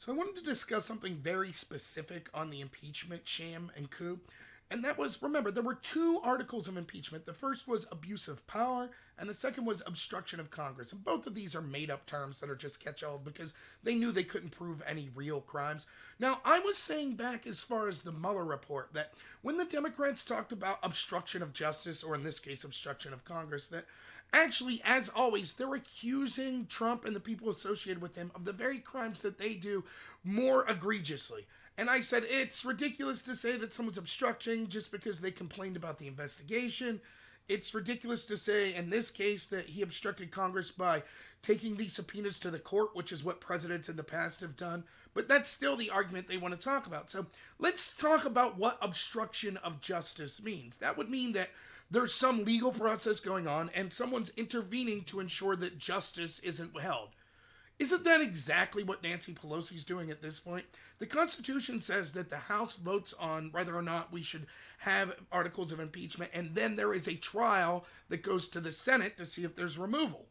So I wanted to discuss something very specific on the impeachment sham and coup. And that was, remember, there were two articles of impeachment. The first was abuse of power, and the second was obstruction of Congress. And both of these are made up terms that are just catch all because they knew they couldn't prove any real crimes. Now, I was saying back as far as the Mueller report that when the Democrats talked about obstruction of justice, or in this case, obstruction of Congress, that actually, as always, they're accusing Trump and the people associated with him of the very crimes that they do more egregiously. And I said, it's ridiculous to say that someone's obstructing just because they complained about the investigation. It's ridiculous to say, in this case, that he obstructed Congress by taking these subpoenas to the court, which is what presidents in the past have done. But that's still the argument they want to talk about. So let's talk about what obstruction of justice means. That would mean that there's some legal process going on and someone's intervening to ensure that justice isn't held. Isn't that exactly what Nancy Pelosi's doing at this point? The Constitution says that the House votes on whether or not we should have articles of impeachment, and then there is a trial that goes to the Senate to see if there's removal.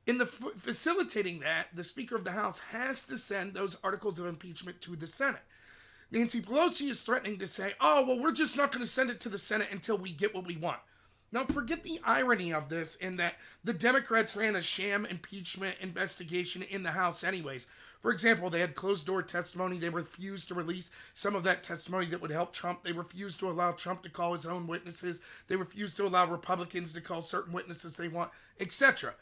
In the facilitating that, the Speaker of the House has to send those articles of impeachment to the Senate. Nancy Pelosi is threatening to say, oh, well, we're just not going to send it to the Senate until we get what we want. Now, forget the irony of this in that the Democrats ran a sham impeachment investigation in the House anyways. For example, they had closed-door testimony. They refused to release some of that testimony that would help Trump. They refused to allow Trump to call his own witnesses. They refused to allow Republicans to call certain witnesses they want, etc.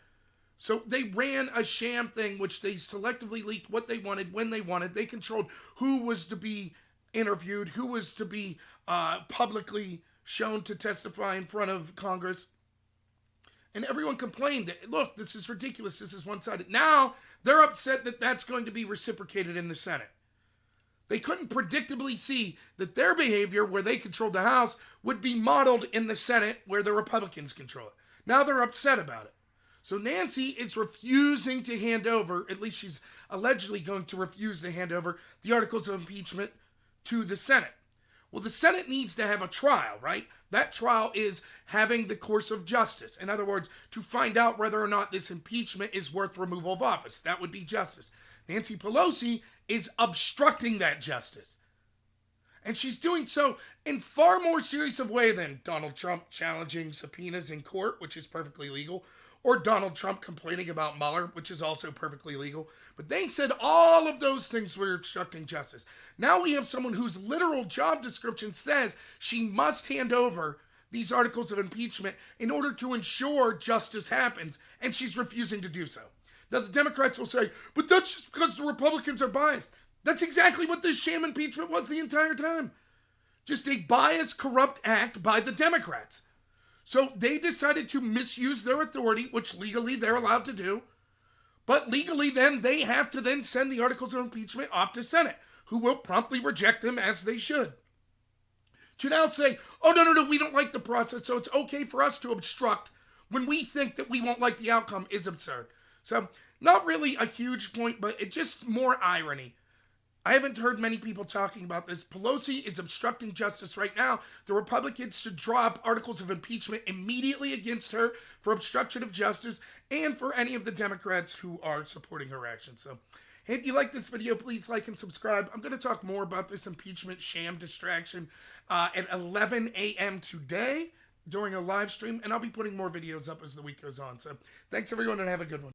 So they ran a sham thing, which they selectively leaked what they wanted, when they wanted. They controlled who was to be interviewed, who was to be publicly shown to testify in front of Congress. And everyone complained that, look, this is ridiculous, this is one-sided. Now, they're upset that that's going to be reciprocated in the Senate. They couldn't predictably see that their behavior, where they controlled the House, would be modeled in the Senate, where the Republicans control it. Now they're upset about it. So Nancy is refusing to hand over, at least she's allegedly going to refuse to hand over, the articles of impeachment to the Senate. Well, the Senate needs to have a trial, right? That trial is having the course of justice. In other words, to find out whether or not this impeachment is worth removal of office. That would be justice. Nancy Pelosi is obstructing that justice. And she's doing so in far more serious of way than Donald Trump challenging subpoenas in court, which is perfectly legal, or Donald Trump complaining about Mueller, which is also perfectly legal. But they said all of those things were obstructing justice. Now we have someone whose literal job description says she must hand over these articles of impeachment in order to ensure justice happens, and she's refusing to do so. Now the Democrats will say, but that's just because the Republicans are biased. That's exactly what this sham impeachment was the entire time. Just a biased, corrupt act by the Democrats. So they decided to misuse their authority, which legally they're allowed to do. But legally then they have to then send the articles of impeachment off to Senate, who will promptly reject them as they should. To now say, oh, no, we don't like the process, so it's okay for us to obstruct when we think that we won't like the outcome is absurd. So not really a huge point, but it's just more irony. I haven't heard many people talking about this. Pelosi is obstructing justice right now. The Republicans should drop articles of impeachment immediately against her for obstruction of justice and for any of the Democrats who are supporting her actions. So, hey, if you like this video, please like and subscribe. I'm going to talk more about this impeachment sham distraction at 11 a.m. today during a live stream, and I'll be putting more videos up as the week goes on. So, thanks everyone, and have a good one.